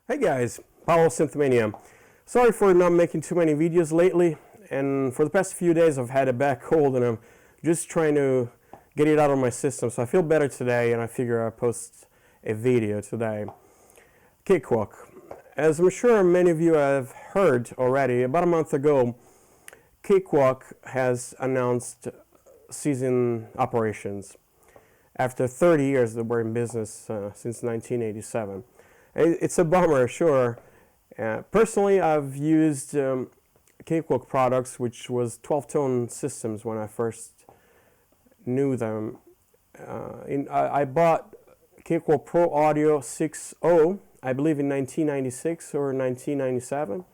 Hey guys, Paolo SynthMania. Sorry for not making too many videos lately, and for the past few days I've had a back cold and I'm just trying to get it out of my system, so I feel better today and I figure I'll post a video today. Cakewalk. As I'm sure many of you have heard already, about a month ago, Cakewalk has announced season operations. After 30 years that we're in business since 1987. It's a bummer, sure. Personally, I've used Cakewalk products, which was 12-tone systems when I first knew them. I bought Cakewalk Pro Audio 6.0, I believe in 1996 or 1997.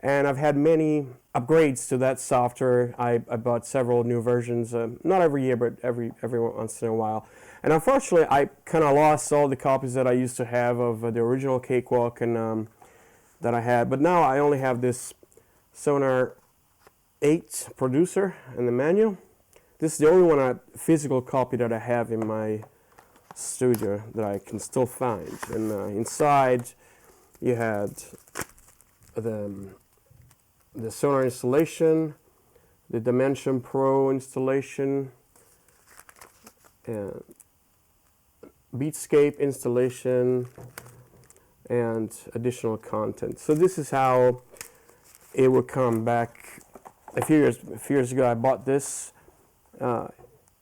And I've had many upgrades to that software. I bought several new versions, not every year, but every once in a while. And unfortunately, I kind of lost all the copies that I used to have of the original Cakewalk and that I had. But now I only have this Sonar 8 producer and the manual. This is the only physical copy that I have in my studio that I can still find. And inside, you had the Sonar installation, the Dimension Pro installation, and Beatscape installation, and additional content. So this is how it would come back. A few years ago, I bought this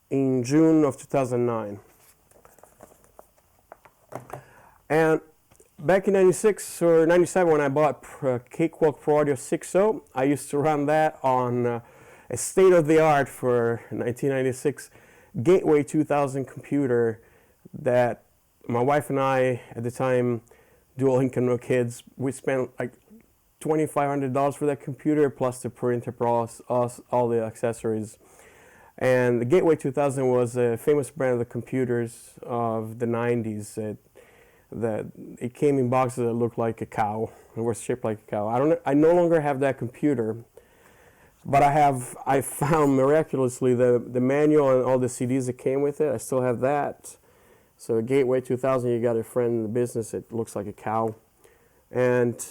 in June of 2009, and back in 96 or 97 when I bought Cakewalk Pro Audio 6.0, I used to run that on a state-of-the-art for 1996 Gateway 2000 computer that my wife and I, at the time, dual income, no kids, we spent like $2,500 for that computer plus the printer, plus all the accessories. And the Gateway 2000 was a famous brand of the computers of the 90s. It came in boxes that looked like a cow and were shaped like a cow. I no longer have that computer, but I found miraculously the manual and all the CDs that came with it. I still have that. So Gateway 2000, you got a friend in the business. It looks like a cow, and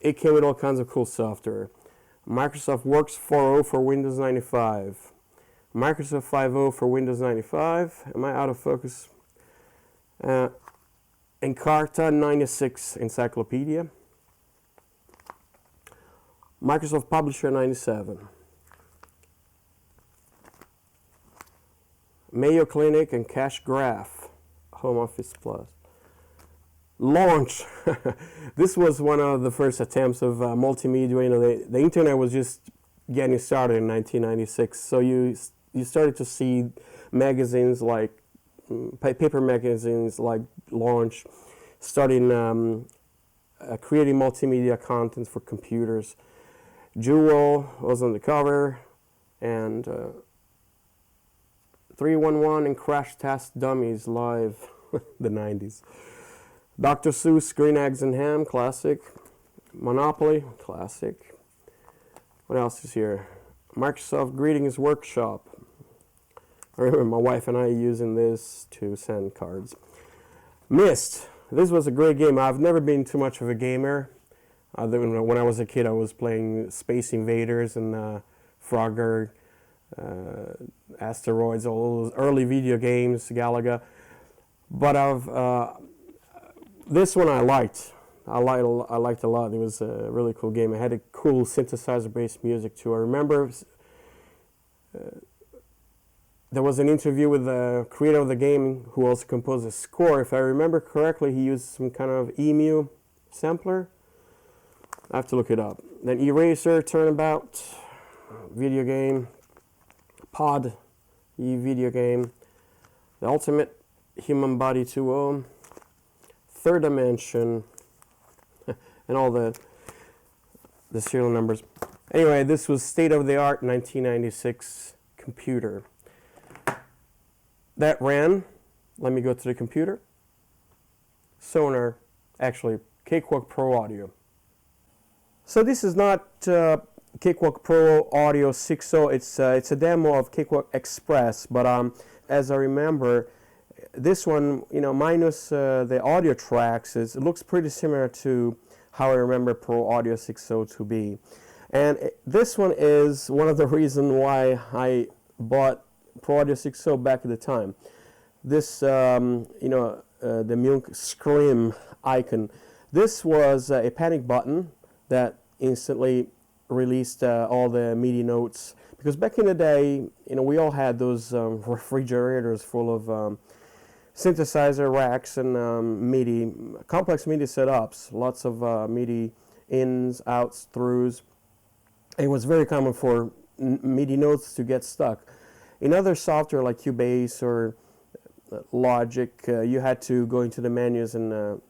it came with all kinds of cool software. Microsoft Works 4.0 for Windows 95, Microsoft 5.0 for Windows 95. Am I out of focus? Encarta 96 Encyclopedia, Microsoft Publisher 97, Mayo Clinic and Cache Graph, Home Office Plus. Launch. This was one of the first attempts of multimedia. You know, the internet was just getting started in 1996, so you started to see magazines like paper magazines like Launch, starting creating multimedia content for computers. Jewel was on the cover, and 311 and Crash Test Dummies Live, the 90s. Dr. Seuss, Green Eggs and Ham, classic. Monopoly, classic. What else is here? Microsoft Greetings Workshop. I remember my wife and I using this to send cards. Myst. This was a great game. I've never been too much of a gamer. When I was a kid, I was playing Space Invaders and Frogger, Asteroids, all those early video games, Galaga. But this one I liked. I liked a lot. It was a really cool game. It had a cool synthesizer-based music too. I remember there was an interview with the creator of the game who also composed the score. If I remember correctly, he used some kind of EMU sampler. I have to look it up. Then Eraser, Turnabout, video game, Pod, video game, The Ultimate Human Body 2.0, Third Dimension, and all the serial numbers. Anyway, this was state-of-the-art 1996 computer. That ran, let me go to the computer, Sonar, actually Cakewalk Pro Audio. So this is not Cakewalk Pro Audio 6.0, it's a demo of Cakewalk Express, but as I remember, this one, minus the audio tracks, it looks pretty similar to how I remember Pro Audio 6.0 to be. And this one is one of the reasons why I bought Pro Audio 6.0 back at the time. This, the Munk Scream icon, this was a panic button that instantly released all the MIDI notes. Because back in the day, we all had those refrigerators full of synthesizer racks and MIDI, complex MIDI setups, lots of MIDI ins, outs, throughs. It was very common for MIDI notes to get stuck. In other software like Cubase or Logic, you had to go into the menus and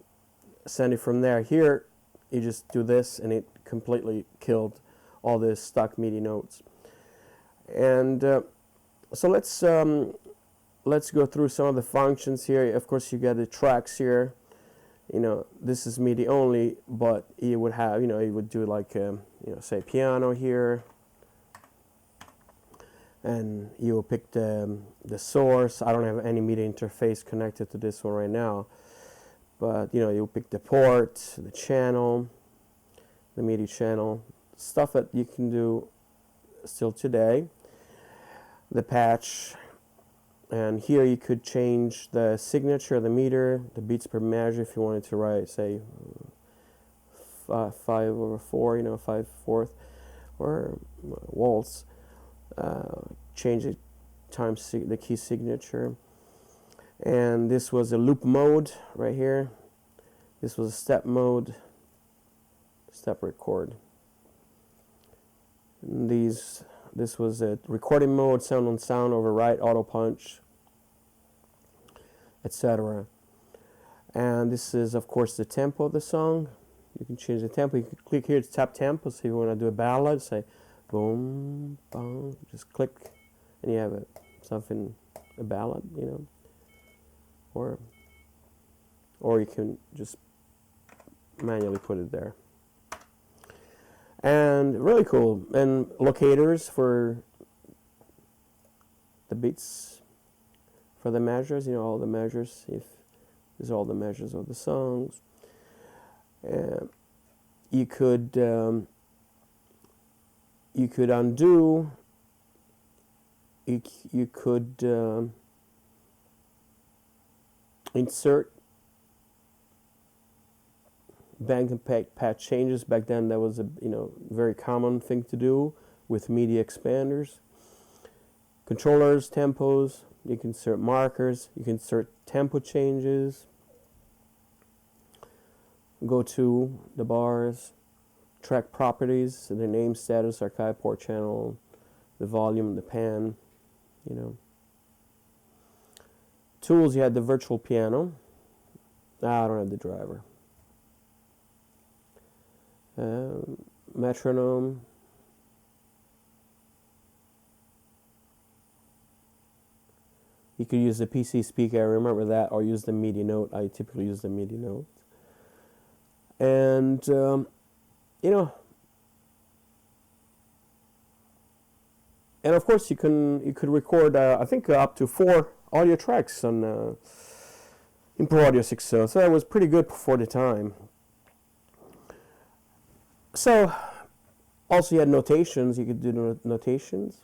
send it from there. Here, you just do this and it completely killed all the stuck MIDI notes. And so let's go through some of the functions here. Of course, you get the tracks here. This is MIDI only, but you would have, you would do like, say piano here, and you will pick the source. I don't have any MIDI interface connected to this one right now, but you'll pick the port, the channel, the MIDI channel, stuff that you can do still today. The patch, and here you could change the signature of the meter, the beats per measure if you wanted to write, say 5/4, 5/4, or waltz. Change it times the key signature. And this was a loop mode right here. This was a step mode, step record. And this was a recording mode, sound on sound, overwrite, auto punch, etc. And this is, of course, the tempo of the song. You can change the tempo. You can click here to tap tempo. So if you want to do a ballad, say boom, boom, just click, and you have a ballad, or you can just manually put it there. And really cool. And locators for the beats, for the measures, all the measures. If these are all the measures of the songs. You could undo. You could insert bank and patch changes. Back then that was a very common thing to do with MIDI expanders. Controllers, tempos, you can insert markers, you can insert tempo changes. Go to the bars, track properties, the name, status, archive, port channel, the volume, the pan, Tools, you had the virtual piano. I don't have the driver. Metronome. You could use the PC speaker, I remember that, or use the MIDI note. I typically use the MIDI note. And, and of course you could record, I think, up to 4 audio tracks on in Pro Audio 6.0, so that was pretty good for the time. So, also you had notations. You could do notations.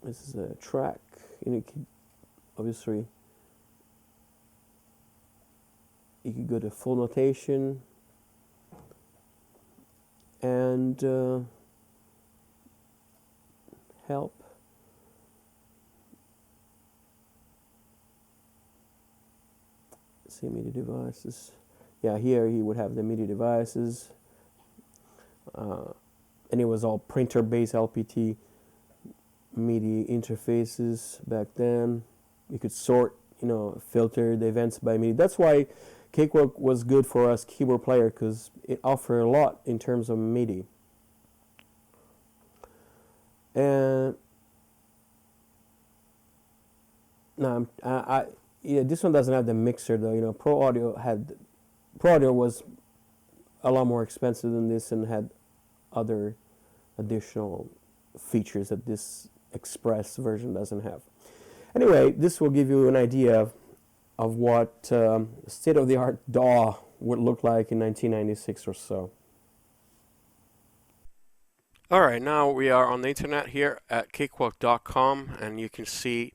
This is a track. You could, obviously, you could go to full notation and help. See MIDI devices. Yeah, here he would have the MIDI devices, and it was all printer-based LPT MIDI interfaces back then. You could sort, filter the events by MIDI. That's why Cakewalk was good for us keyboard player, because it offered a lot in terms of MIDI. And now this one doesn't have the mixer though. Pro Audio was a lot more expensive than this and had other additional features that this Express version doesn't have. Anyway, this will give you an idea of what state-of-the-art DAW would look like in 1996 or so. Alright, now we are on the internet here at cakewalk.com, and you can see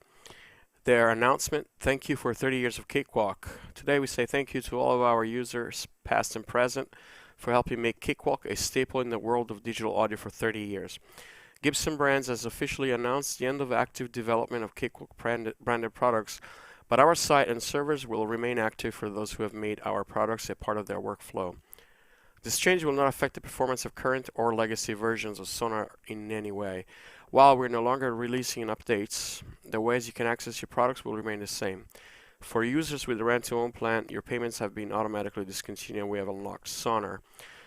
their announcement. Thank you for 30 years of Cakewalk. Today we say thank you to all of our users, past and present, for helping make Cakewalk a staple in the world of digital audio for 30 years. Gibson Brands has officially announced the end of active development of Cakewalk branded products, but our site and servers will remain active for those who have made our products a part of their workflow. This change will not affect the performance of current or legacy versions of Sonar in any way. While we're no longer releasing updates, the ways you can access your products will remain the same. For users with the rent-to-own plan, your payments have been automatically discontinued and we have unlocked Sonar,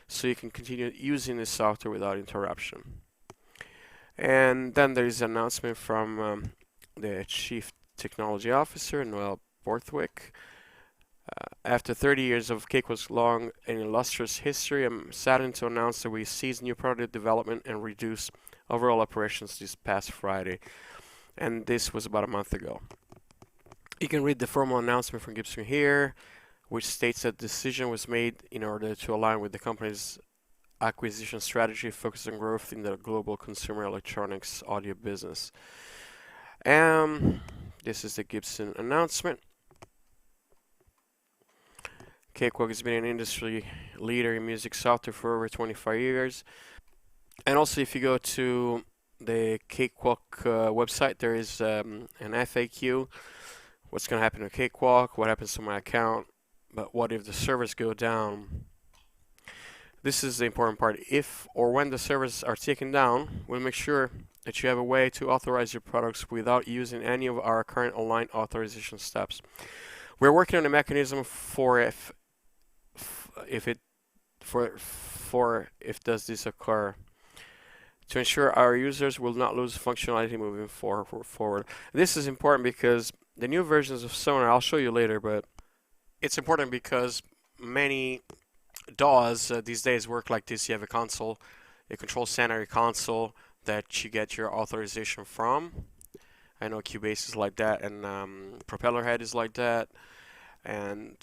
so you can continue using this software without interruption. And then there is an announcement from the Chief Technology Officer, Noel Borthwick. After 30 years of Cakewalk's long and illustrious history, I'm saddened to announce that we ceased new product development and reduced overall operations this past Friday. And this was about a month ago. You can read the formal announcement from Gibson here, which states that the decision was made in order to align with the company's acquisition strategy focused on growth in the global consumer electronics audio business. This is the Gibson announcement. Cakewalk has been an industry leader in music software for over 25 years. And also, if you go to the Cakewalk website, there is an FAQ. What's going to happen to Cakewalk? What happens to my account? But what if the servers go down? This is the important part. If or when the servers are taken down, we'll make sure that you have a way to authorize your products without using any of our current online authorization steps. We're working on a mechanism for if does this occur, to ensure our users will not lose functionality moving forward. This is important because the new versions of Sonar, I'll show you later, but it's important because many DAWs these days work like this. You have a console, a control center, a console that you get your authorization from. I know Cubase is like that, and Propellerhead is like that. And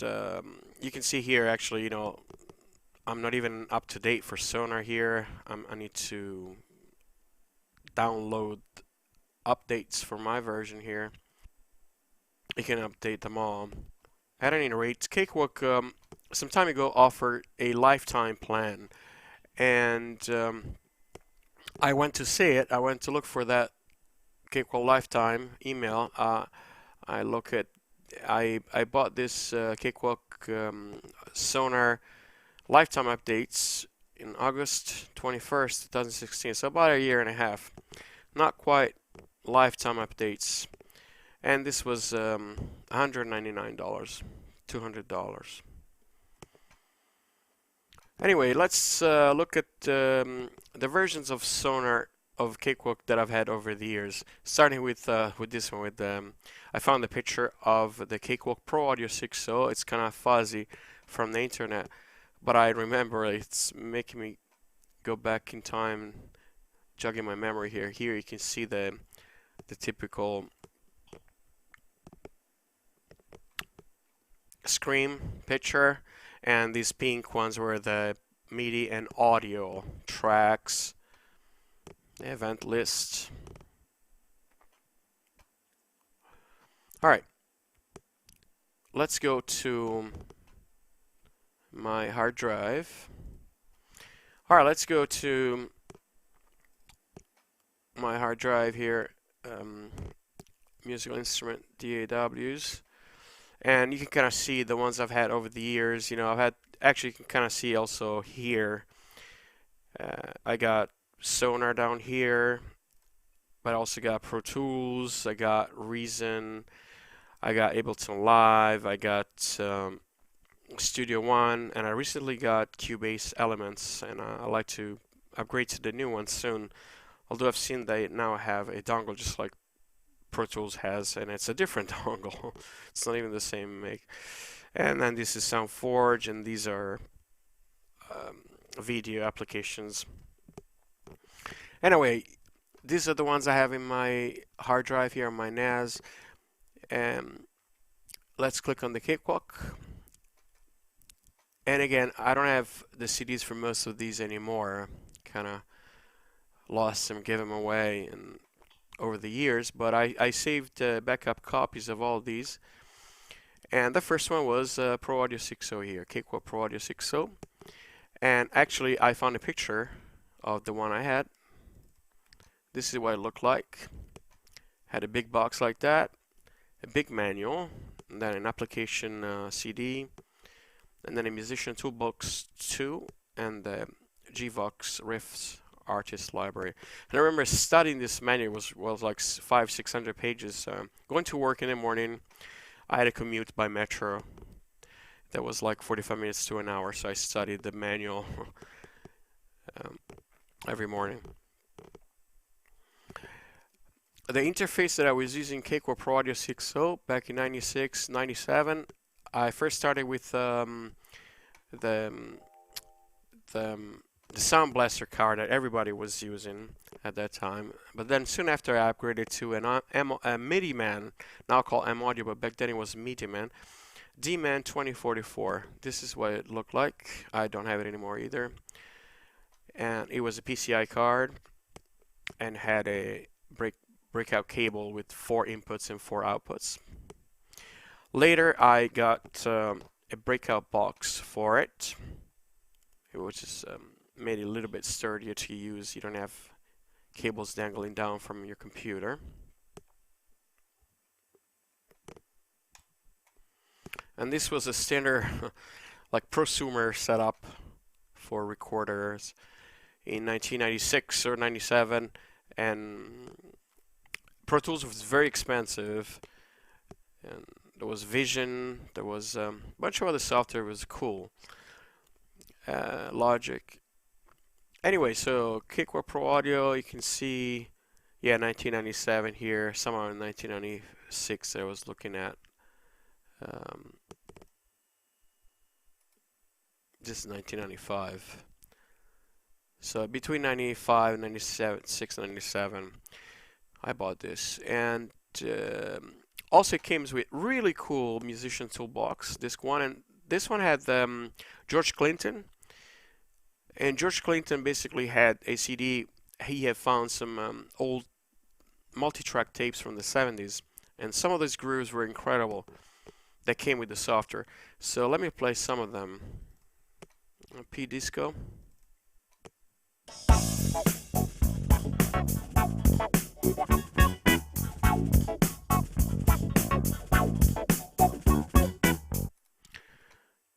you can see here, actually, I'm not even up to date for Sonar here. I need to download updates for my version here. You can update them all. At any rate, Cakewalk some time ago offered a lifetime plan, and I went to see it. I went to look for that Cakewalk Lifetime email. I bought this Cakewalk Sonar Lifetime updates in August 21st, 2016, so about a year and a half. Not quite lifetime updates. And this was $199, $200. Anyway, let's look at the versions of Sonar of Cakewalk that I've had over the years. Starting with this one. I found a picture of the Cakewalk Pro Audio 6.0. It's kind of fuzzy from the internet, but I remember it's making me go back in time, jogging my memory here. Here you can see the typical screen picture, and these pink ones were the MIDI and audio tracks, the event list. Alright, let's go to my hard drive. Alright, let's go to my hard drive here, musical instrument D.A.Ws. And you can kind of see the ones I've had over the years. I've had, actually you can kind of see also here, I got Sonar down here, but I also got Pro Tools, I got Reason, I got Ableton Live, I got Studio One, and I recently got Cubase Elements, and I like to upgrade to the new one soon. Although I've seen they now have a dongle just like Pro Tools has, and it's a different dongle. It's not even the same make. And then this is SoundForge, and these are video applications. Anyway, these are the ones I have in my hard drive here on my NAS. And let's click on the Cakewalk. And again, I don't have the CDs for most of these anymore. Kind of lost them, gave them away and over the years, but I saved backup copies of all of these. And the first one was Pro Audio 6.0 here, Cakewalk Pro Audio 6.0. And actually, I found a picture of the one I had. This is what it looked like. Had a big box like that, a big manual, and then an application CD, and then a musician toolbox 2, and the Gvox Riffs artist library. And I remember studying this manual. Was like 500-600 pages. Going to work in the morning, I had a commute by metro that was like 45 minutes to an hour, so I studied the manual every morning. The interface that I was using, Cakewalk Pro Audio 6.0 back in 96, 97, I first started with the Sound Blaster card that everybody was using at that time. But then soon after I upgraded to a MIDI man, now called M Audio, but back then it was MIDI man, D-Man 2044. This is what it looked like. I don't have it anymore either. And it was a PCI card and had a breakout cable with 4 inputs and 4 outputs. Later I got a breakout box for it, which is made it a little bit sturdier to use. You don't have cables dangling down from your computer. And this was a standard like prosumer setup for recorders in 1996 or 97, and Pro Tools was very expensive, and there was Vision, there was a bunch of other software. Was cool. Logic. Anyway, so Cakewalk Pro Audio, you can see, yeah, 1997 here, somewhere in 1996 I was looking at. This is 1995. So between 95 and 96, 97, I bought this. And also it comes with really cool musician toolbox. This one had George Clinton. And George Clinton basically had a CD. He had found some old multi-track tapes from the 70s. And some of those grooves were incredible that came with the software. So let me play some of them. P-Disco.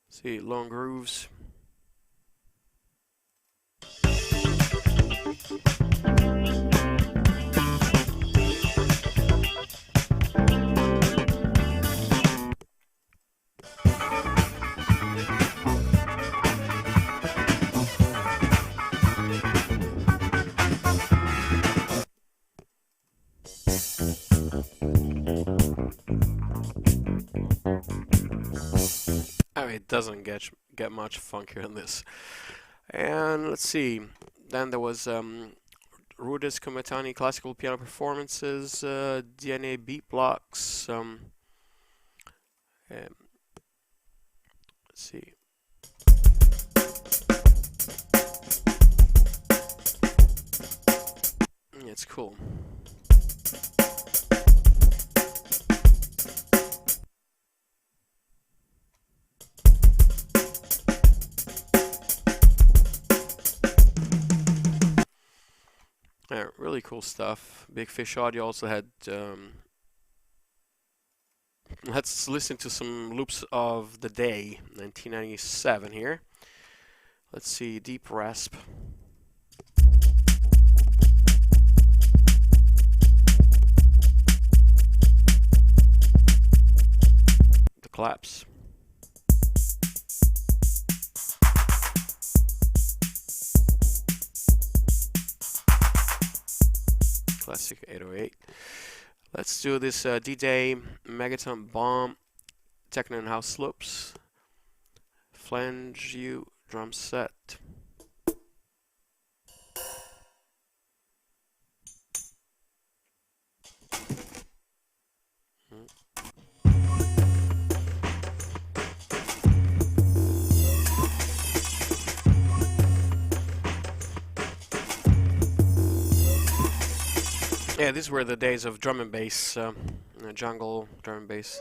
See, long grooves. It doesn't get much funkier than this. And let's see. Then there was Rhodes Cometani classical piano performances, DNA beat blocks. Let's see. It's cool. Yeah, really cool stuff. Big Fish Audio also had. Let's listen to some loops of the day, 1997 here. Let's see, Deep Rasp. The claps. Classic 808. Let's do this D.A.W Megaton Bomb Techno and House Loops. Flange U drum set. Yeah, these were the days of drum and bass, jungle drum and bass.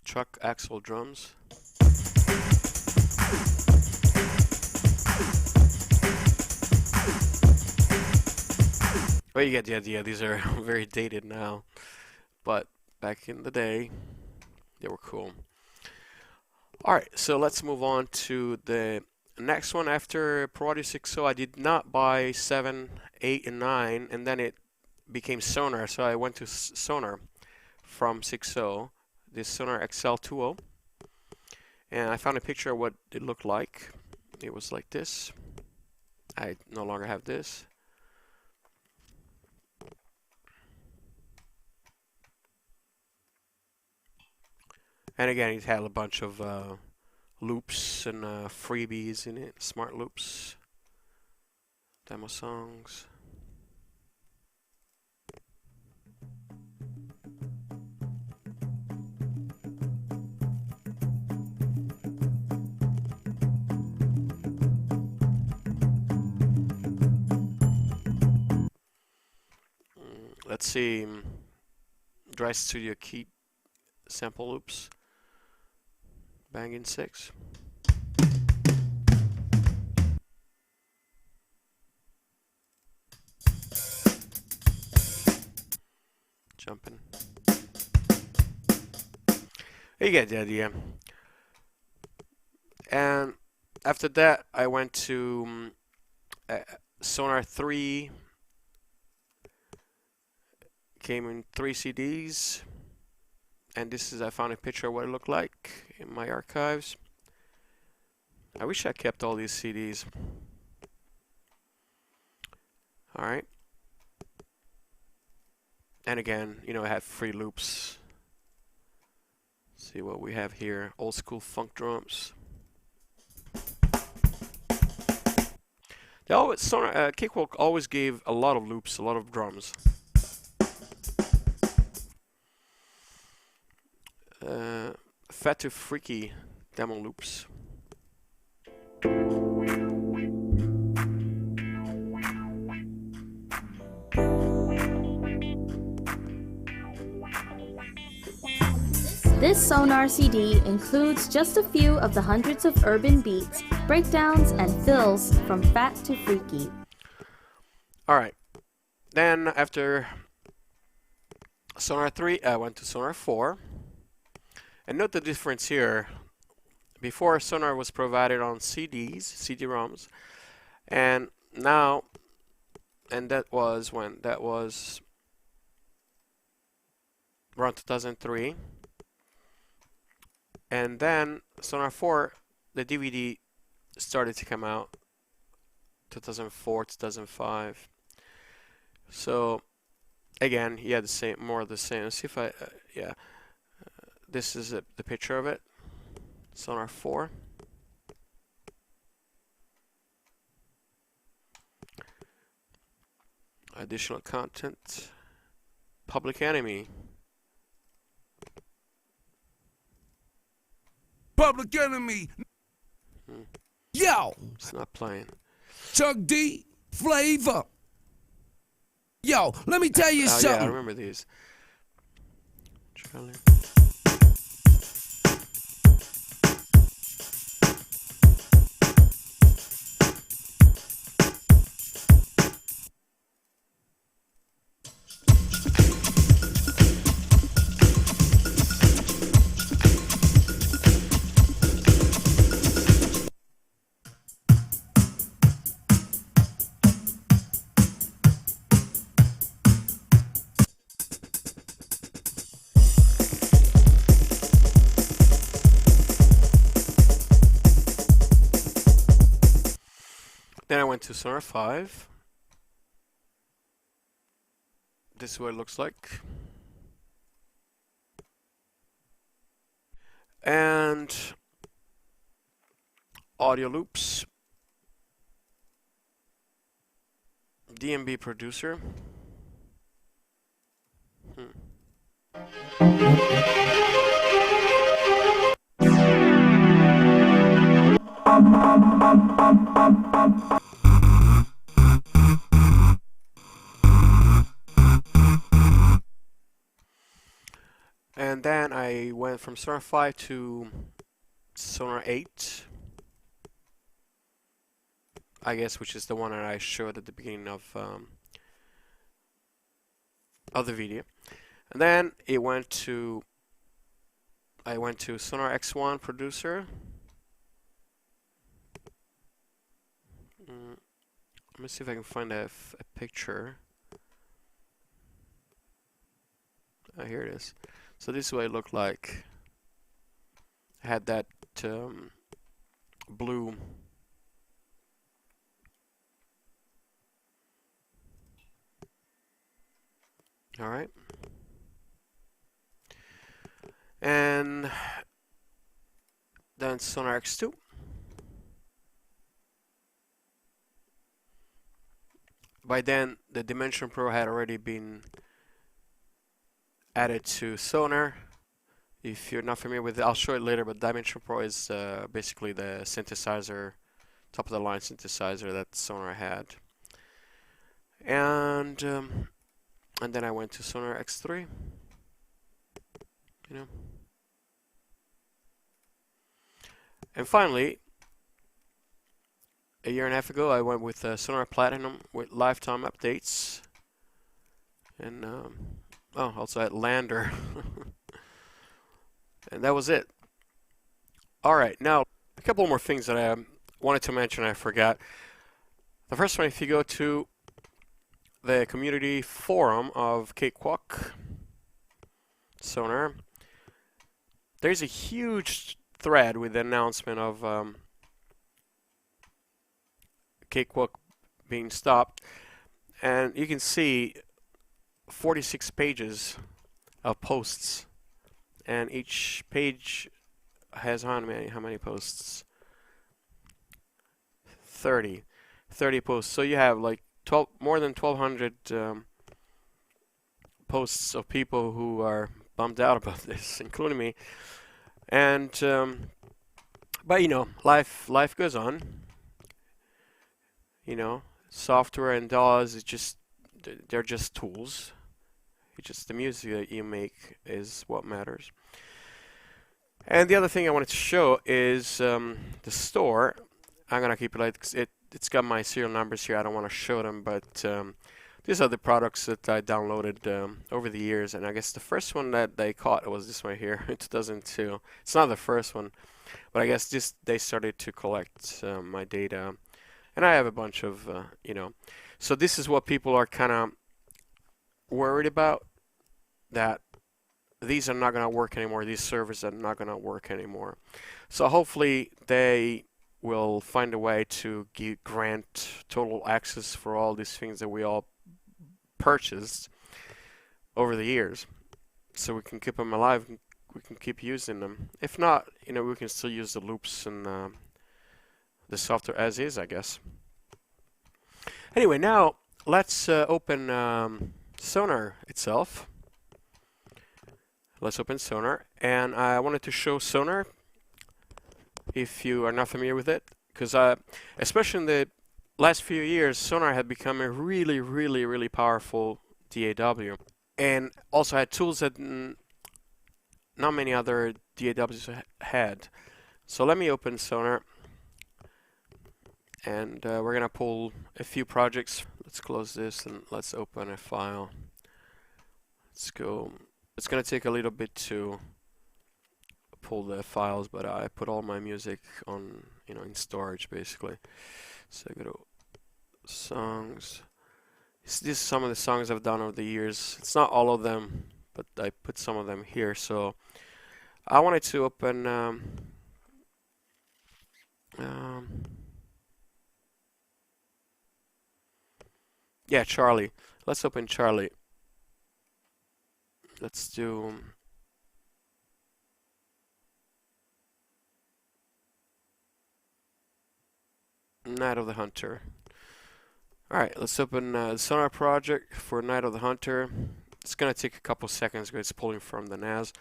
Truck axle drums. Well, you get the idea. These are very dated now, but back in the day, they were cool. Alright, so let's move on to the next one. After Pro Audio 6.0, I did not buy 7, 8, and 9, and then it became Sonar, so I went to Sonar from 6.0, this Sonar XL 2.0, and I found a picture of what it looked like. It was like this. I no longer have this. And again, it had a bunch of loops and freebies in it, smart loops, demo songs. Let's see, Dry Studio Key sample loops. Banging 6. Jumping. You get the idea. And after that, I went to Sonar 3. Came in 3 CDs. And this is, I found a picture of what it looked like in my archives. I wish I kept all these CDs. Alright. And again, you know, I have free loops. Let's see what we have here. Old school funk drums. Cakewalk always gave a lot of loops, a lot of drums. Fat to Freaky demo loops. This Sonar CD includes just a few of the hundreds of urban beats, breakdowns, and fills from Fat to Freaky. Alright, then after Sonar 3, I went to Sonar 4. And note the difference here. Before, Sonar was provided on CDs, CD-ROMs, and now, and that was when? That was around 2003. And then Sonar 4, the DVD started to come out 2004, 2005. So again, yeah, the same, more of the same. Let's see if I, yeah. This is the picture of it. Sonar 4. Additional content. Public Enemy. Public Enemy. Yo. It's not playing. Chuck D. Flavor. Yo, let me tell you something. Yeah, I remember these. Charlie. Then I went to Sonar 5. This is what it looks like. And audio loops. D&B producer. And then I went from Sonar 5 to Sonar 8, I guess, which is the one that I showed at the beginning of the video. And then I went to Sonar X1 Producer. Let me see if I can find a picture. Oh, here it is. So this is what it looked like. I had that blue all right, and then Sonar X2. By then the Dimension Pro had already been added to Sonar. If you're not familiar with it, I'll show it later, but Dimension Pro is basically the synthesizer, top of the line synthesizer that Sonar had. And then I went to Sonar X3. You know. And finally, a year and a half ago, I went with Sonar Platinum with lifetime updates. And oh, also at Lander. And that was it. Alright, now a couple more things that I wanted to mention I forgot. The first one, if you go to the community forum of Cakewalk Sonar, there's a huge thread with the announcement of Cakewalk being stopped, and you can see 46 pages of posts, and each page has how many posts? 30 posts. So you have like more than 1,200 posts of people who are bummed out about this, including me. And but you know, life goes on. You know, software and DAWs is just, they're just tools. It's just the music that you make is what matters. And the other thing I wanted to show is the store. I'm gonna keep it like it's got my serial numbers here. I don't want to show them, but these are the products that I downloaded over the years. And I guess the first one that they caught was this one here in 2002. It's not the first one, but I guess they started to collect my data. And I have a bunch of, you know, so this is what people are kind of worried about, that these are not going to work anymore. These servers are not going to work anymore. So hopefully they will find a way to grant total access for all these things that we all purchased over the years, so we can keep them alive. We can keep using them. If not, you know, we can still use the loops and the software as is, I guess. Anyway, now let's open Sonar itself. Let's open Sonar, and I wanted to show Sonar if you are not familiar with it, because especially in the last few years, Sonar had become a really, really, really powerful D.A.W. and also had tools that not many other D.A.Ws had. So let me open Sonar, and we're gonna pull a few projects. Let's close this and let's open a file. Let's go. It's gonna take a little bit to pull the files, but I put all my music on, you know, in storage basically. So I go to songs. This is some of the songs I've done over the years. It's not all of them, but I put some of them here. So I wanted to open yeah, Charlie. Let's open Charlie. Let's do Night of the Hunter. Alright, let's open the Sonar project for Night of the Hunter. It's gonna take a couple seconds because it's pulling from the NAS.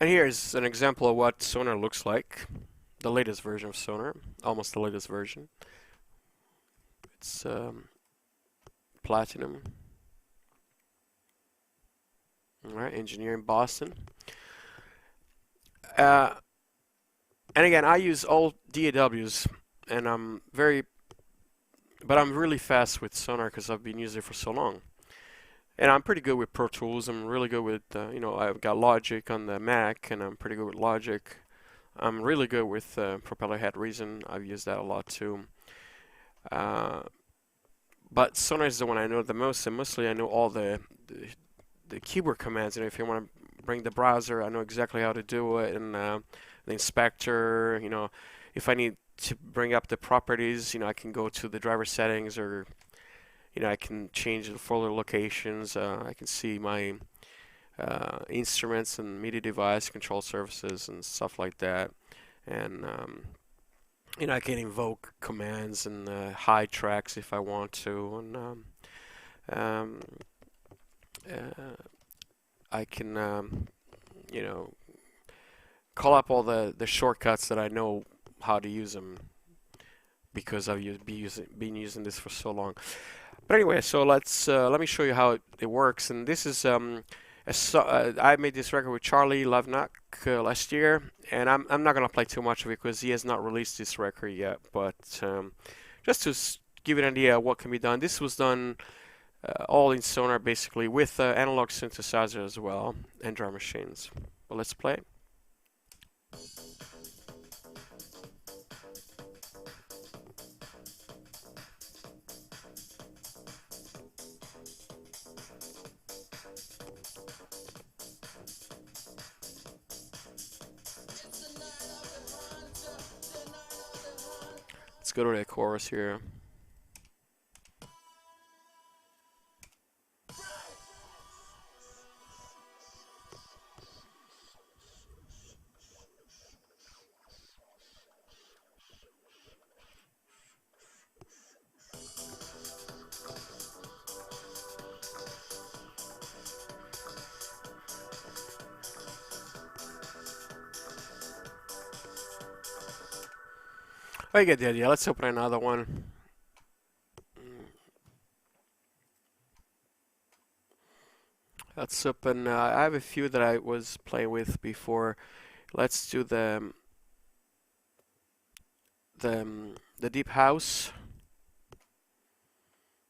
And here's an example of what Sonar looks like. The latest version of Sonar, almost the latest version. It's Platinum. All right, engineering Boston. And again, I use all D.A.Ws, and I'm really fast with Sonar because I've been using it for so long. And I'm pretty good with Pro Tools. I'm really good with, I've got Logic on the Mac, and I'm pretty good with Logic. I'm really good with Propeller Head Reason. I've used that a lot too. But Sonar is the one I know the most, and mostly I know all the keyboard commands. If you want to bring the browser, I know exactly how to do it, and the inspector. If I need to bring up the properties, I can go to the driver settings, or I can change the folder locations. I can see my instruments and MIDI device control surfaces and stuff like that, and I can invoke commands and hide tracks if I want to, and I can call up all the shortcuts that I know how to use them because I've been using this for so long. But anyway, so let me show you how it works. And this is I made this record with Charlie Lavenac last year, and I'm not gonna play too much of it because he has not released this record yet. But just to give you an idea of what can be done, this was done all in Sonar basically, with analog synthesizer as well and drum machines. Well, let's play. Let's go to the chorus here. I get the idea. Let's open another one. Let's open. I have a few that I was playing with before. Let's do the Deep House.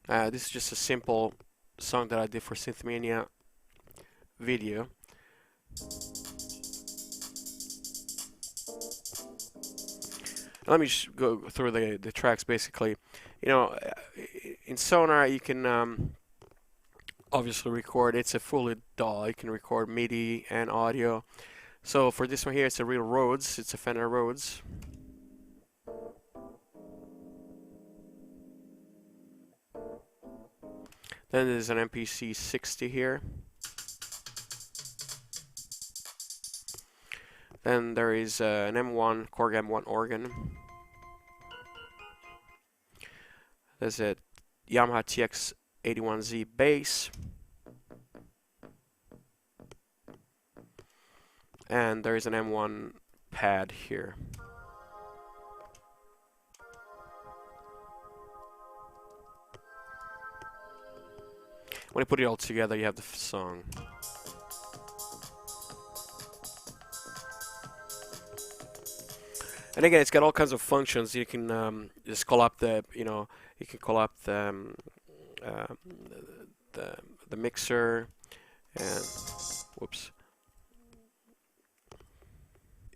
This is just a simple song that I did for SynthMania video. Let me just go through the tracks. Basically, in Sonar you can obviously record. It's a fully DAW. You can record MIDI and audio. So for this one here, it's a real Rhodes. It's a Fender Rhodes. Then there's an MPC 60 here. Then there is an M1 Korg M1 organ. There's a Yamaha TX81Z bass. And there is an M1 pad here. When you put it all together, you have the song. And again, it's got all kinds of functions. You can just call up the, you can call up the mixer, and whoops.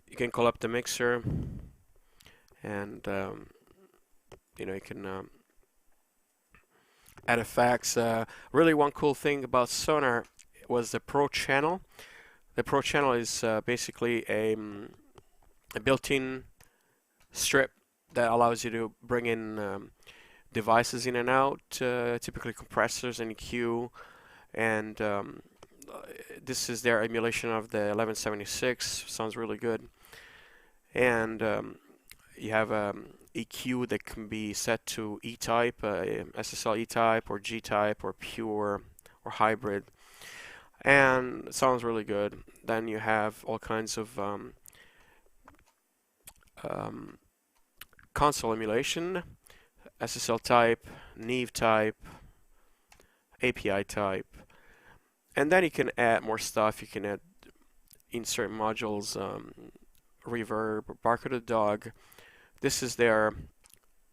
You can call up the mixer, and you can add effects. Really, one cool thing about Sonar was the Pro channel. The Pro channel is basically a built-in strip that allows you to bring in devices in and out, typically compressors and EQ, and this is their emulation of the 1176. Sounds really good. And you have EQ that can be set to E-type, SSL E-type, or G-type, or pure, or hybrid. and it sounds really good. Then you have all kinds of console emulation, SSL type, Neve type, API type, and then you can add more stuff. You can add insert modules, reverb, bark of the dog. This is their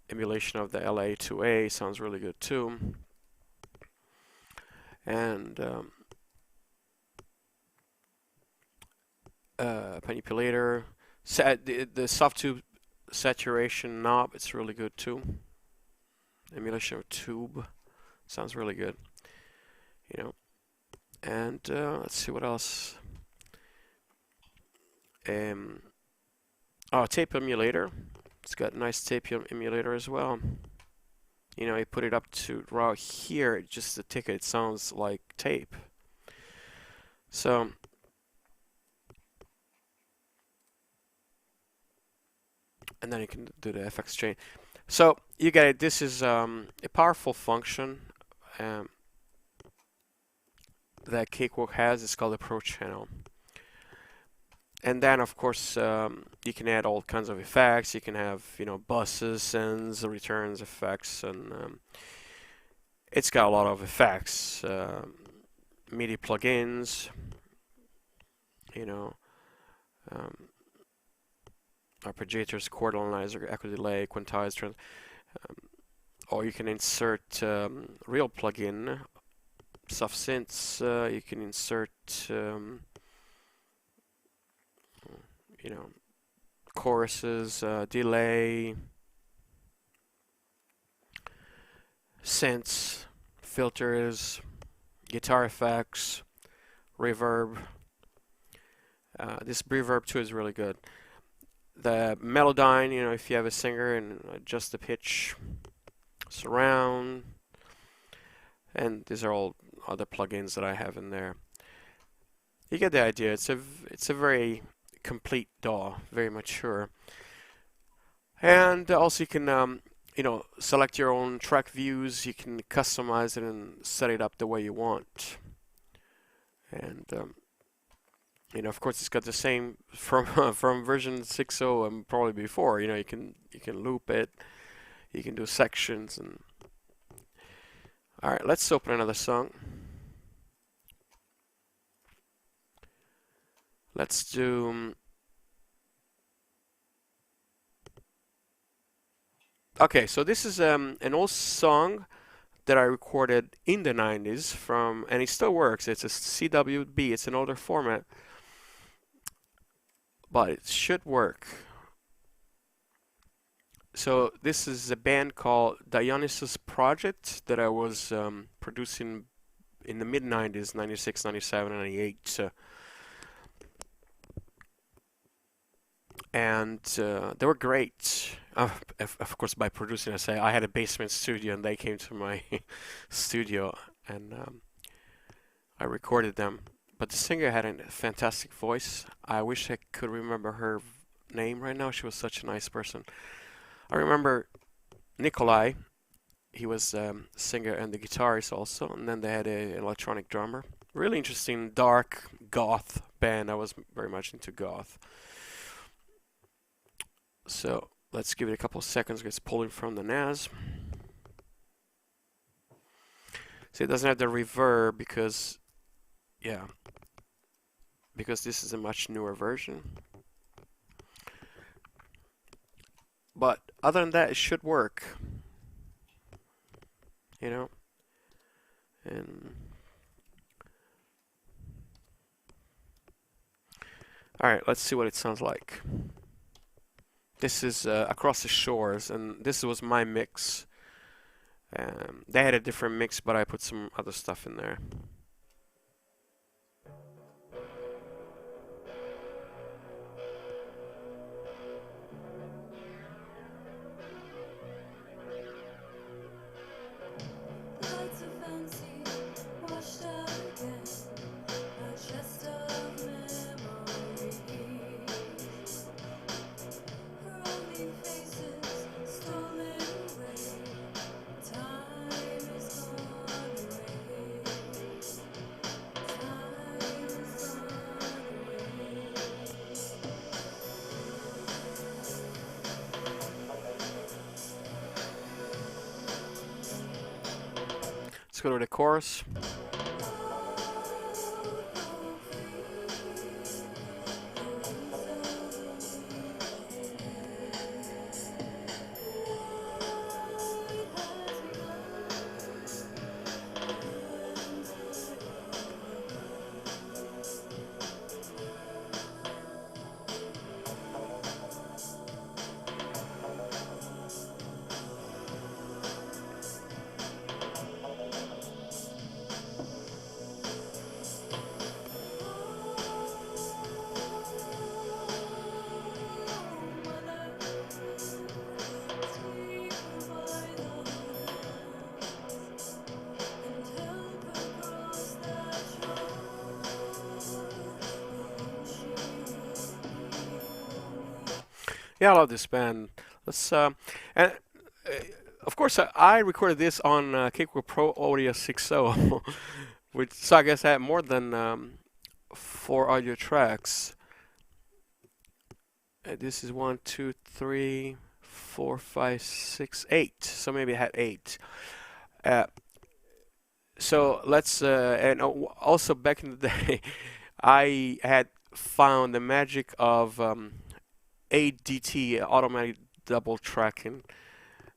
emulation of the LA2A, sounds really good too. And manipulator, the soft tube saturation knob, it's really good too. Emulation of tube sounds really good, you know. And let's see what else. Oh, tape emulator. It's got a nice tape emulator as well. You know, you put it up to raw here, just the ticket, it sounds like tape. So and then you can do the FX chain. So you get it. This is a powerful function that Cakewalk has. It's called the Pro channel. And then, of course, you can add all kinds of effects. You can have, you know, buses, sends, returns effects, and it's got a lot of effects, MIDI plugins, you know, arpeggiators, chord analyzer, echo delay, quantizer, or you can insert real plugin, soft synths. You can insert you know, choruses, delay, synths, filters, guitar effects, reverb. This reverb too is really good. The Melodyne, you know, if you have a singer, and adjust the pitch, surround, and these are all other plugins that I have in there. You get the idea. It's a very complete DAW, very mature. And also you can you know, select your own track views. You can customize it and set it up the way you want. And you know, of course, it's got the same from version 6.0 and probably before. You know, you can loop it, you can do sections, and all right. Let's open another song. Let's do. Okay, so this is an old song that I recorded in the 90s from, and it still works. It's a CWB. It's an older format, but it should work. So this is a band called Dionysus Project that I was producing in the mid 90s, 96, 97, 98. And they were great. Of course, by producing, I say I had a basement studio, and they came to my studio, and I recorded them. But the singer had a fantastic voice. I wish I could remember her name right now. She was such a nice person. I remember Nikolai. He was singer and the guitarist also, and then they had an electronic drummer. Really interesting, dark goth band. I was very much into goth. So let's give it a couple of seconds. It's pulling from the NAS. So it doesn't have the reverb because, yeah, because this is a much newer version. But other than that, it should work. You know, and all right, let's see what it sounds like. This is Across the Shores, and this was my mix. They had a different mix, but I put some other stuff in there. go to the chorus. Yeah, I love this band. Let's and of course I recorded this on Cakewalk Pro Audio 6.0, which so I guess I had more than 4 audio tracks. This is 1, 2, 3, 4, 5, 6, 8. So maybe I had 8. So let's and also back in the day, I had found the magic of ADT, automatic double tracking.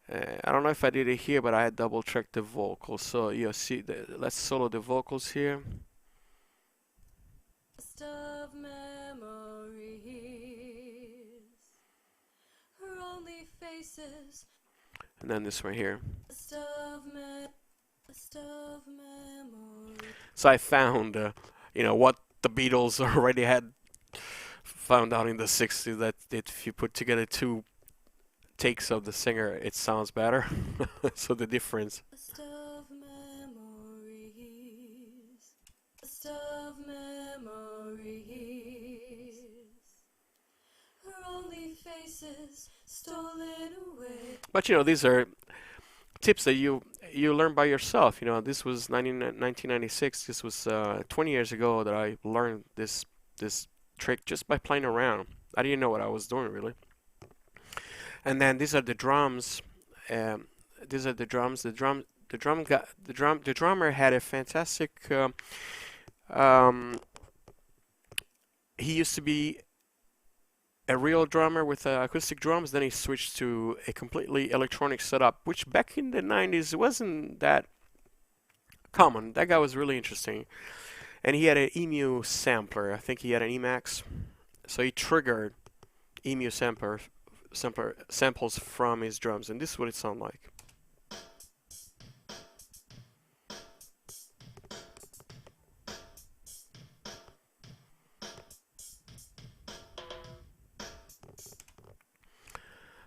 I don't know if I did it here, but I had double tracked the vocals. So you see, let's solo the vocals here. Of memories, her only faces. And then this one here. So I found, you know, what the Beatles already had found out in the 60s, that if you put together 2 takes of the singer, it sounds better. So the difference. But you know, these are tips that you learn by yourself. You know, this was 1996. This was 20 years ago that I learned this trick just by playing around. I didn't know what I was doing really. And then these are the drums. These are the drums. The drummer had a fantastic. He used to be a real drummer with acoustic drums. Then he switched to a completely electronic setup, which back in the 90s wasn't that common. That guy was really interesting. And he had an EMU sampler. I think he had an Emax. So he triggered EMU samples from his drums. And this is what it sounded like.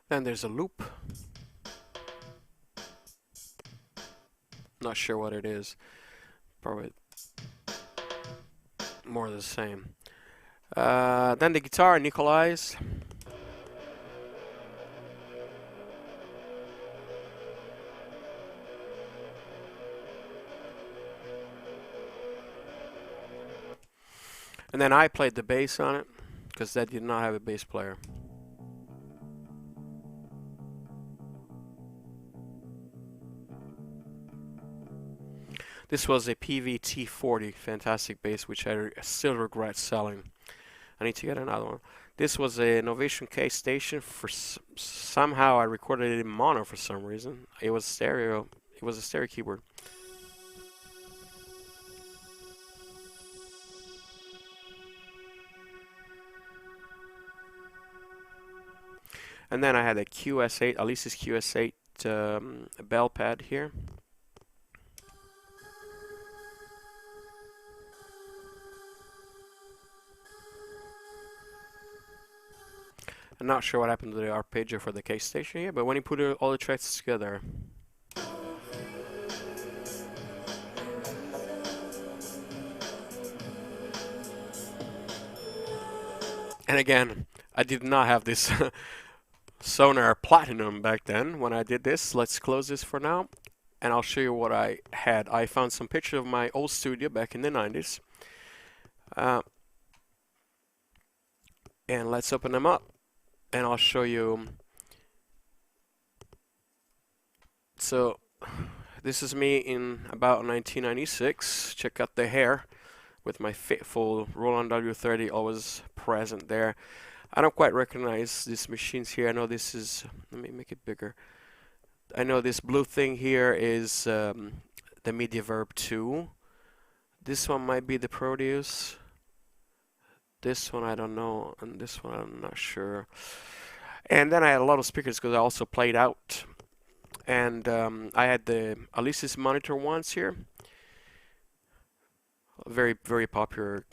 Then there's a loop. Not sure what it is. Probably more of the same. Then the guitar, Nikolai's. And then I played the bass on it, because that did not have a bass player. This was a PVT40, fantastic bass, which I still regret selling. I need to get another one. This was a Novation K station. Somehow I recorded it in mono for some reason. It was stereo. It was a stereo keyboard. And then I had a QS8, Alesis QS8 bell pad here. I'm not sure what happened to the arpeggio for the K station here, but when you put all the tracks together, and again, I did not have this Sonar Platinum back then when I did this. Let's close this for now, and I'll show you what I had. I found some pictures of my old studio back in the 90s, and let's open them up. And I'll show you. So This is me in about 1996. Check out the hair with my fateful Roland W30 always present there. I don't quite recognize these machines here. I know this is, let me make it bigger. I know this blue thing here is the MediaVerb 2. This one might be the Proteus. This one I don't know, and this one I'm not sure. And then I had a lot of speakers because I also played out. And I had the Alesis Monitor ones here. Very, very popular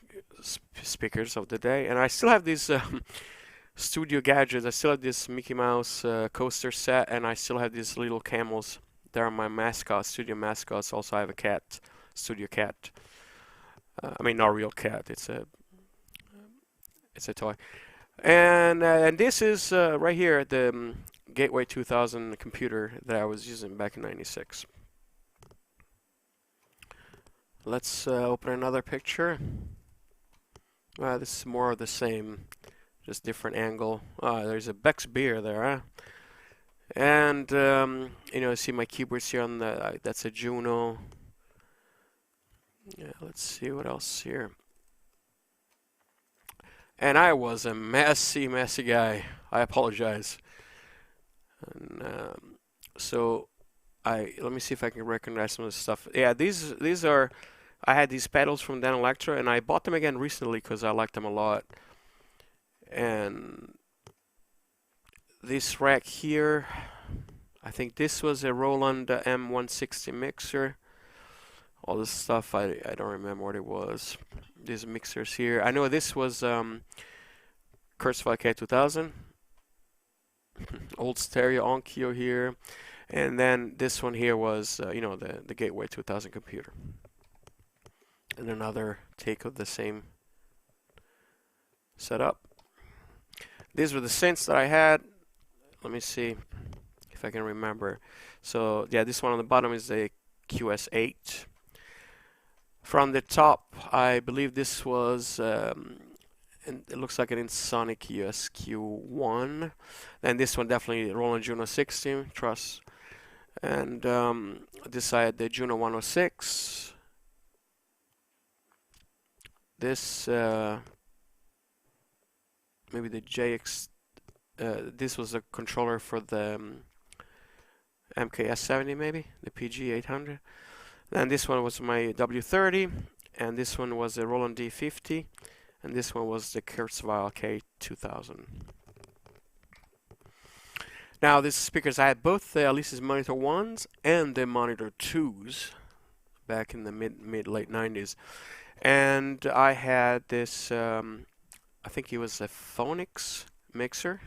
speakers of the day. And I still have these studio gadgets. I still have this Mickey Mouse coaster set, and I still have these little camels. They're my mascots, studio mascots. Also, I have a cat, studio cat. I mean, not a real cat. It's a toy. And this is right here the Gateway 2000 computer that I was using back in '96. Let's open another picture. This is more of the same, just different angle. There's a Beck's beer there, huh? And you know, see my keyboards here on the. That's a Juno. Yeah, let's see what else here. And I was a messy guy. I apologize. And so let me see if I can recognize some of this stuff. Yeah, these are. I had these pedals from Dan Electra, and I bought them again recently because I liked them a lot. And this rack here, I think this was a Roland M160 mixer. All this stuff, I don't remember what it was. These mixers here. I know this was Kurzweil K2000. Old stereo Onkyo here. And then this one here was, you know, the Gateway 2000 computer. And another take of the same setup. These were the synths that I had. Let me see if I can remember. So, yeah, this one on the bottom is the QS8. From the top, I believe this was, and it looks like an Insonic USQ1. And this one definitely Roland Juno 60, trust. And this side, the Juno 106. This, maybe the JX, this was a controller for the MKS70 maybe, the PG800. And this one was my W30, and this one was a Roland D50, and this one was the Kurzweil K2000. Now, these speakers, I had both the Alesis Monitor 1s and the Monitor 2s back in the mid-late 90s. And I had this, I think it was a Phonics mixer,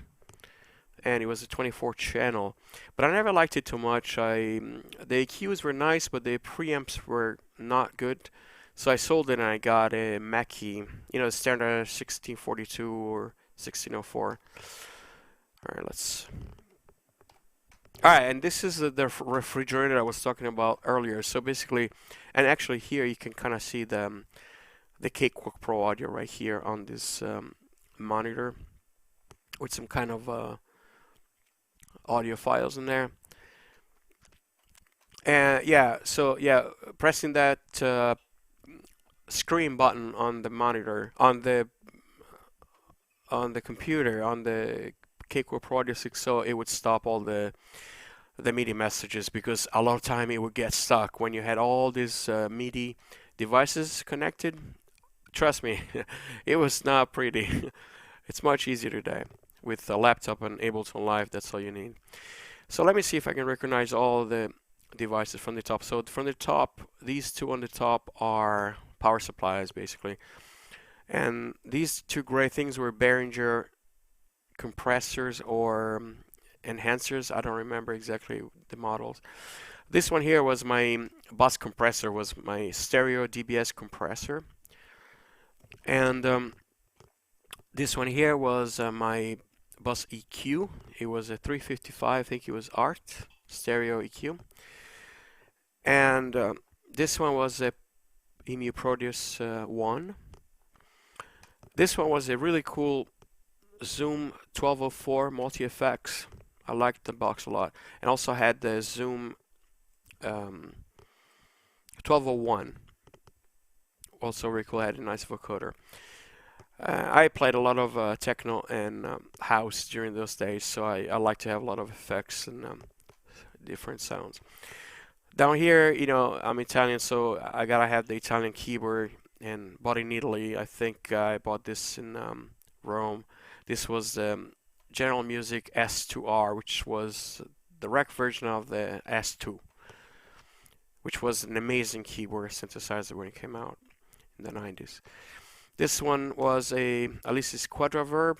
and it was a 24 channel, but I never liked it too much. The EQs were nice, but the preamps were not good, so I sold it and I got a Mackie, you know, standard 1642 or 1604. Alright, and this is the refrigerator I was talking about earlier. So basically, and actually here you can kind of see the Cakewalk Pro audio right here on this monitor with some kind of audio files in there. And yeah, so yeah, pressing that screen button on the monitor, on the computer, on the Cakewalk Pro Audio 6.0, it would stop all the MIDI messages, because a lot of time it would get stuck when you had all these MIDI devices connected. Trust me, it was not pretty. It's much easier today with a laptop and Ableton Live. That's all you need. So let me see if I can recognize all the devices from the top. So from the top, these two on the top are power supplies basically, and these two gray things were Behringer compressors or enhancers. I don't remember exactly the models. This one here was my bus compressor, was my stereo DBS compressor, and this one here was my bus EQ. It was a 355, I think it was Art stereo EQ, and this one was a EMU Proteus 1. This one was a really cool Zoom 1204 multi-effects. I liked the box a lot, and also had the Zoom 1201. Also very cool, had a nice vocoder. I played a lot of techno and house during those days, so I like to have a lot of effects and different sounds. Down here, you know, I'm Italian, so I gotta have the Italian keyboard, and bought in Italy. I think I bought this in Rome. This was the General Music S2R, which was the rec version of the S2, which was an amazing keyboard synthesizer when it came out in the 90s. This one was a Alesis Quadraverb,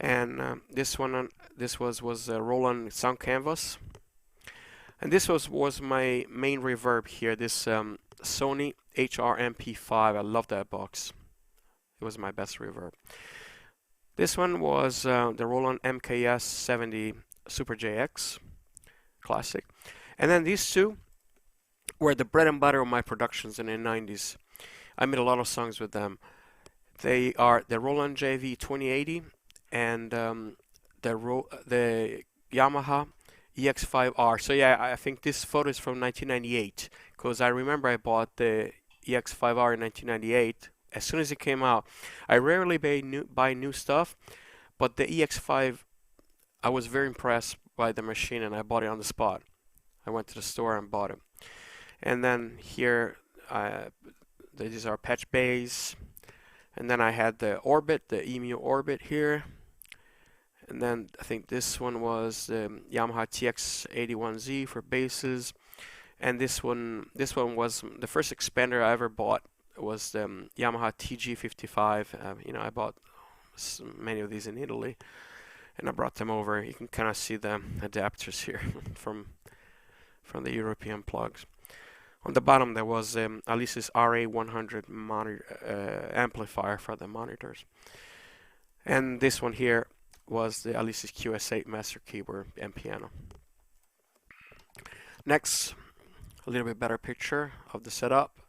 and this was a Roland Sound Canvas, and this was my main reverb here. This Sony HRMP5. I love that box. It was my best reverb. This one was the Roland MKS 70 Super JX Classic, and then these two were the bread and butter of my productions in the 90s. I made a lot of songs with them. They are the Roland JV 2080 and the Yamaha EX5R. So yeah, I think this photo is from 1998, because I remember I bought the EX5R in 1998 as soon as it came out. I rarely buy new stuff, but the EX5, I was very impressed by the machine and I bought it on the spot. I went to the store and bought it. And then here, these are patch bays, and then I had the Orbit, the EMU Orbit here, and then I think this one was the Yamaha TX81Z for basses, and this one was the first expander I ever bought. Was the Yamaha TG55. You know, I bought many of these in Italy, and I brought them over. You can kind of see the adapters here from the European plugs. On the bottom there was Alesis RA100 amplifier for the monitors. And this one here was the Alesis QS8 master keyboard and piano. Next, a little bit better picture of the setup.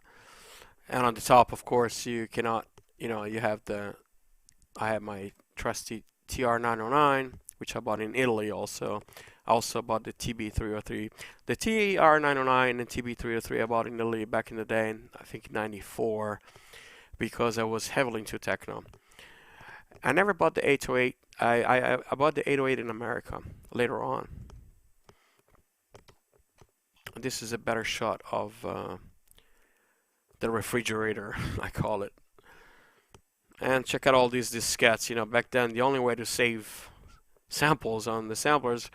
And on the top, of course, you cannot, you know, I have my trusty TR909, which I bought in Italy also. I also bought the TB303. The TR909 and TB303 I bought in Italy back in the day, in, I think, 94, because I was heavily into techno. I never bought the 808. I bought the 808 in America later on. This is a better shot of the refrigerator, I call it. And check out all these diskettes. You know, back then the only way to save samples on the samplers,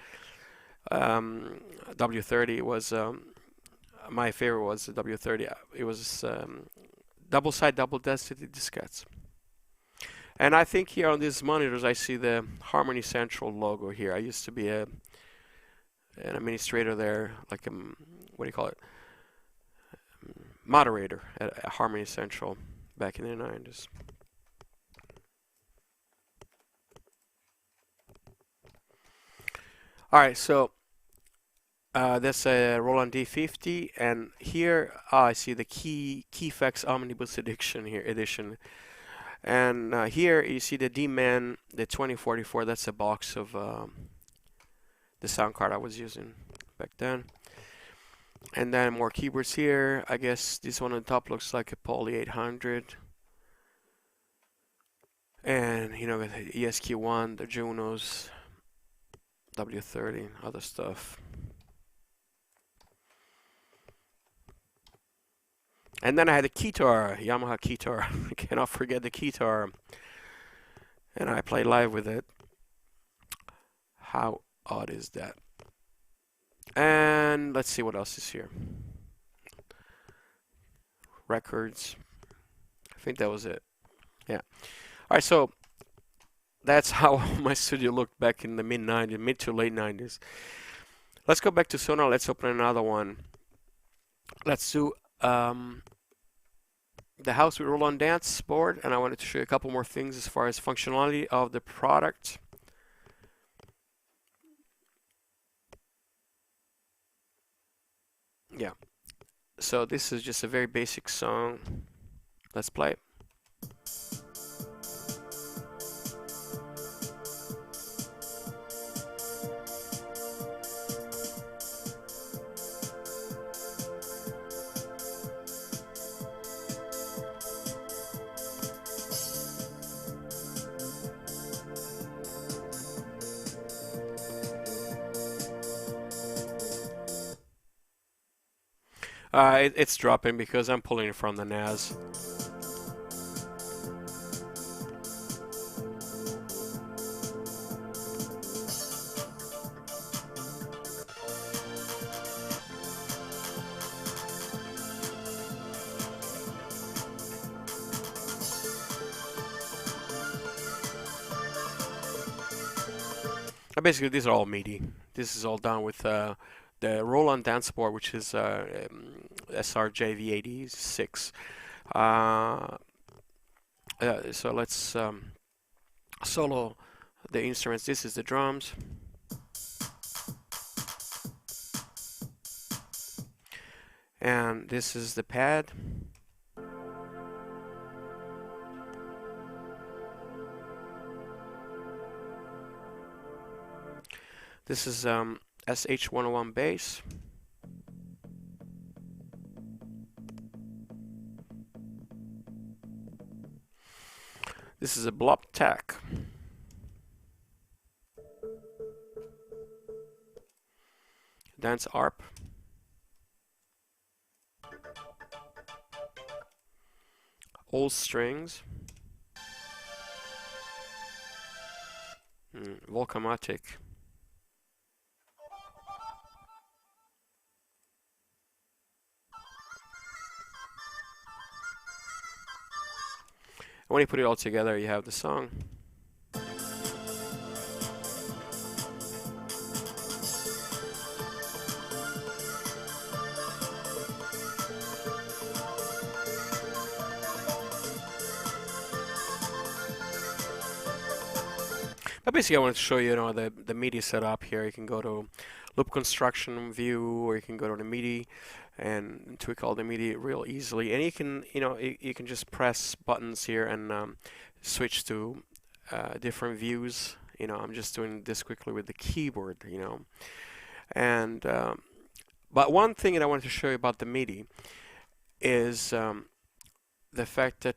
W30 was my favorite was the W30. It was double side, double density diskettes. And I think here on these monitors I see the Harmony Central logo here. I used to be an administrator there, like a, what do you call it? Moderator at Harmony Central back in the 90s. Alright, so that's a Roland D50, and here I see the Keyfx Omnibus edition. And here you see the D-Man, the 2044. That's a box of the sound card I was using back then. And then more keyboards here. I guess this one on top looks like a Poly 800. And you know, the ESQ1, the Junos, W30, other stuff. And then I had a Keytar, Yamaha Keytar. I cannot forget the Keytar. And I played live with it. How odd is that? And let's see what else is here. Records. I think that was it. Yeah. Alright, so that's how my studio looked back in the mid-90s, mid to late 90s. Let's go back to Sonar. Let's open another one. Let's do the House with Roland Dance board, and I wanted to show you a couple more things as far as functionality of the product. Yeah, so this is just a very basic song. Let's play it. It's dropping because I'm pulling it from the NAS. Basically, these are all MIDI. This is all done with the Roland dance board, which is SRJV86. So let's solo the instruments. This is the drums. And this is the pad. This is SH101 bass. This is a blob tack. Dance ARP. All strings. Volcamatic. When you put it all together, you have the song. But basically, I wanted to show you, the MIDI setup here. You can go to loop construction view, or you can go to the MIDI and tweak all the MIDI real easily. And you can, you can just press buttons here and switch to different views. I'm just doing this quickly with the keyboard. And but one thing that I wanted to show you about the MIDI is the fact that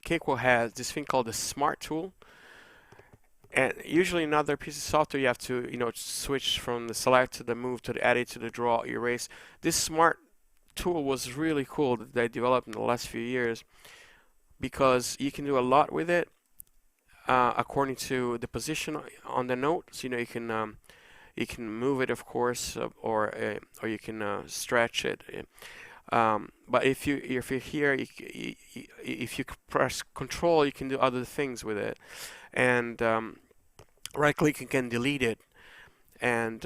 Cakewalk has this thing called the Smart tool. And usually in other pieces of software, you have to, switch from the select to the move to the edit to the draw, erase. This Smart tool was really cool that they developed in the last few years, because you can do a lot with it according to the position on the notes. You can move it, of course, or you can stretch it. But if you're here, if you press Control, you can do other things with it. And right click, you can delete it. And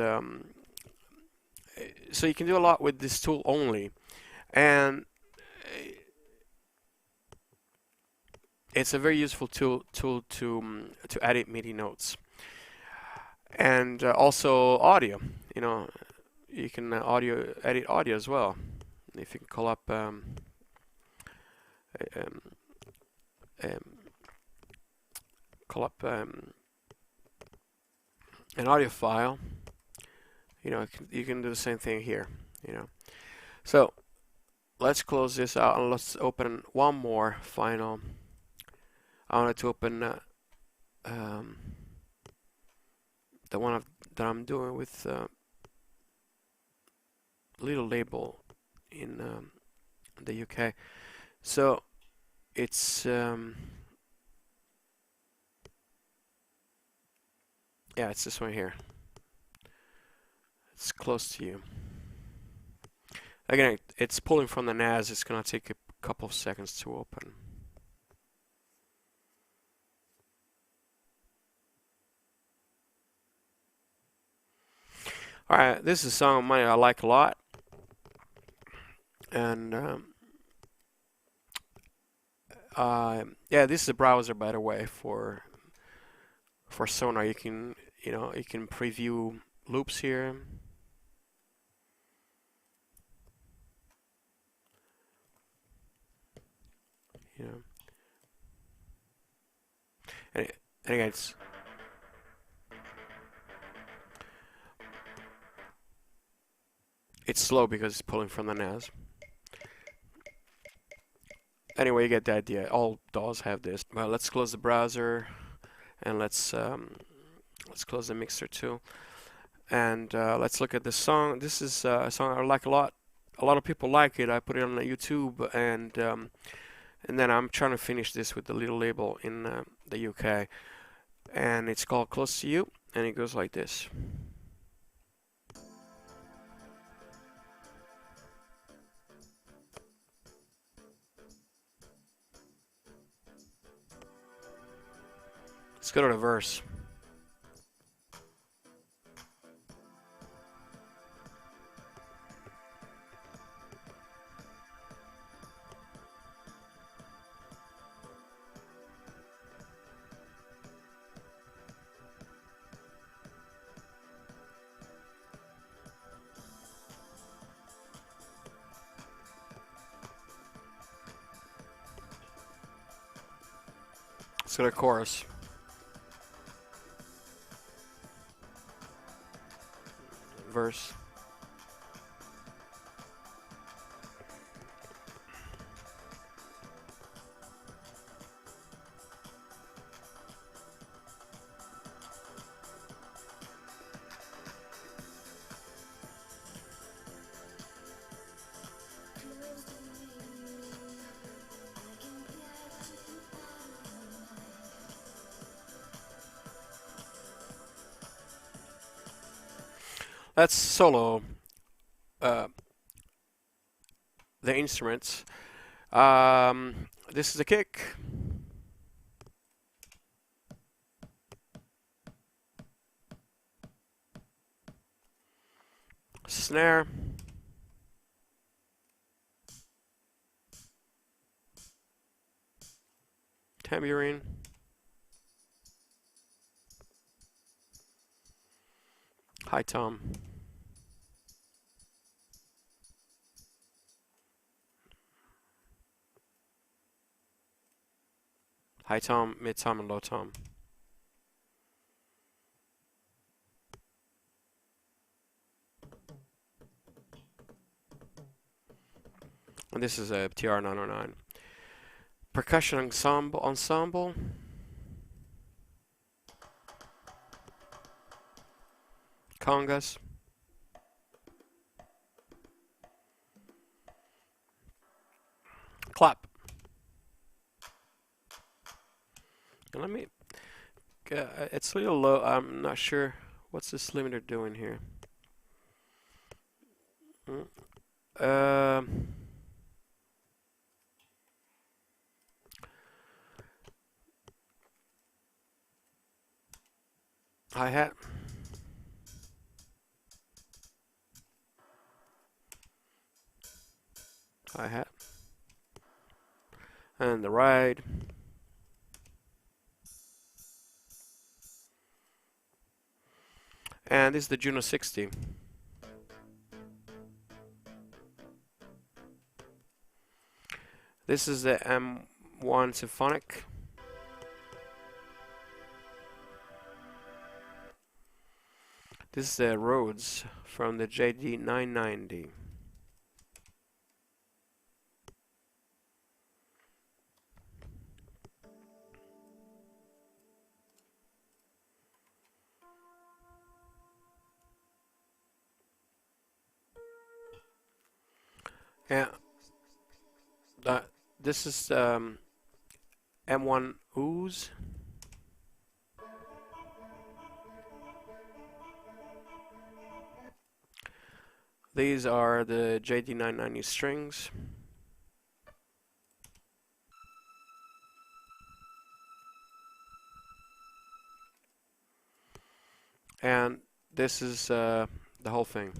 so you can do a lot with this tool only. And it's a very useful tool to edit MIDI notes. And also audio. You can edit audio as well. If you can call up an audio file, you can do the same thing here. So let's close this out and let's open one more final. I wanted to open the one that I'm doing with little label in the UK. So it's it's this one here. It's close to you. Again, it's pulling from the NAS. It's gonna take a couple of seconds to open. Alright, this is a song of mine I like a lot. And this is a browser, by the way, for Sonar. You can preview loops here. And again, it's slow because it's pulling from the NAS. Anyway, you get the idea. All DAWs have this. Well, let's close the browser and let's close the mixer too. And let's look at this song. This is a song I like a lot. A lot of people like it. I put it on YouTube, and then I'm trying to finish this with the little label in the UK, and it's called Close to You, and it goes like this. Let's go to the verse. Let's go to the chorus. Verse. That's solo. The instruments. This is a kick. Snare. Tambourine. High tom. High tom, mid tom, and low tom. And this is a TR-909. Percussion ensemble. Congas. Clap. Let me. It's a little low. I'm not sure. What's this limiter doing here? Hi-hat. Hi-hat. And the ride. And this is the Juno 60. This is the M1 Symphonic. This is the Rhodes from the JD990. Yeah, this is M1 Ooze. These are the JD990 strings. And this is the whole thing.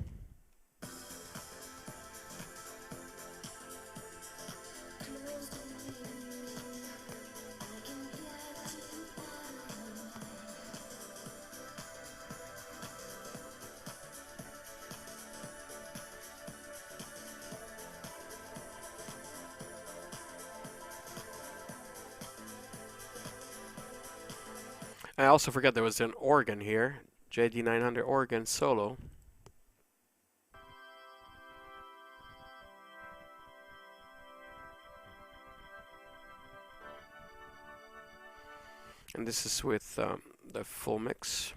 I also forgot there was an organ here, JD900 organ solo. And this is with the full mix.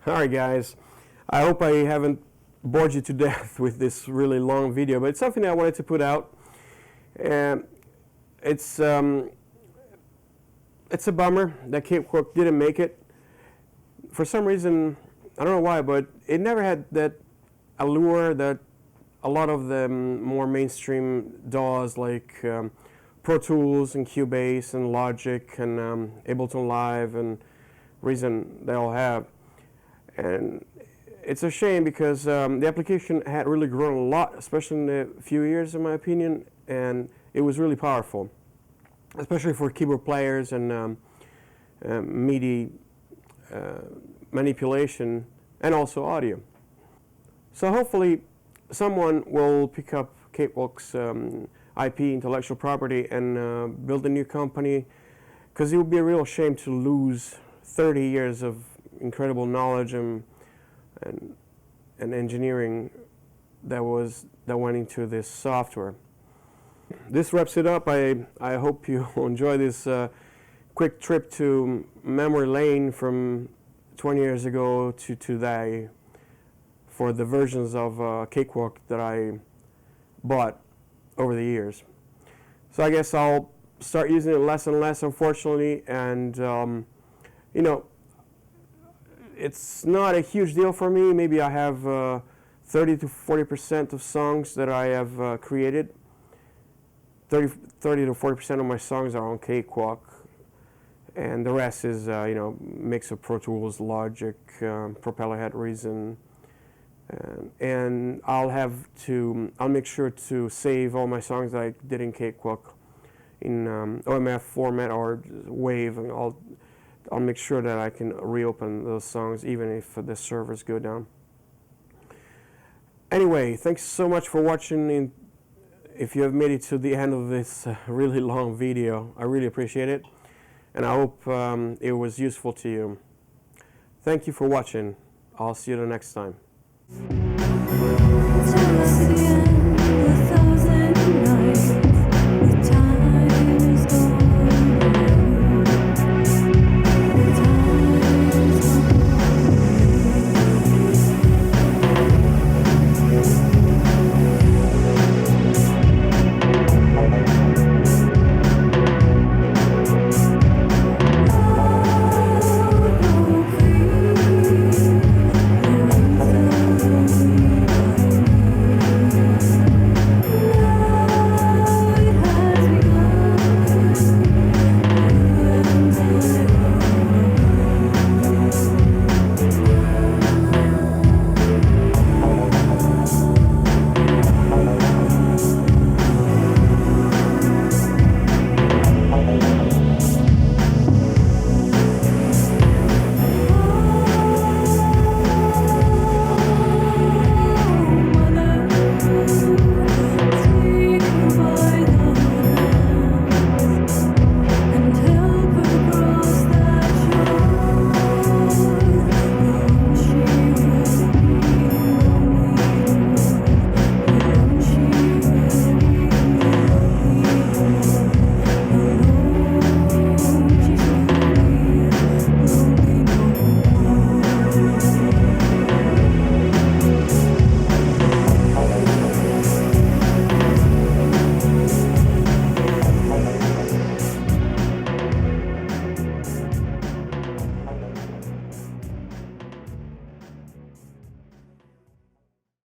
Alright guys, I hope I haven't bored you to death with this really long video, but it's something that I wanted to put out. And it's a bummer that Cakewalk didn't make it. For some reason, I don't know why, but it never had that allure that a lot of the more mainstream DAWs like Pro Tools and Cubase and Logic and Ableton Live and Reason, they all have. And it's a shame because the application had really grown a lot, especially in the few years, in my opinion, and it was really powerful, especially for keyboard players and MIDI manipulation and also audio. So hopefully someone will pick up Cakewalk's IP, intellectual property, and build a new company, because it would be a real shame to lose 30 years of incredible knowledge and engineering that went into this software. This wraps it up. I hope you enjoy this quick trip to memory lane from 20 years ago to today for the versions of Cakewalk that I bought over the years. So I guess I'll start using it less and less, unfortunately, and you know, it's not a huge deal for me. Maybe I have 30 to 40% of songs that I have created. 30 to 40% of my songs are on Cakewalk, and the rest is you know, mix of Pro Tools, Logic, Propellerhead, Reason, and I'll make sure to save all my songs that I did in Cakewalk in OMF format or WAV, and I'll make sure that I can reopen those songs even if the servers go down. Anyway, thanks so much for watching. If you have made it to the end of this really long video, I really appreciate it, and I hope it was useful to you. Thank you for watching. I'll see you the next time.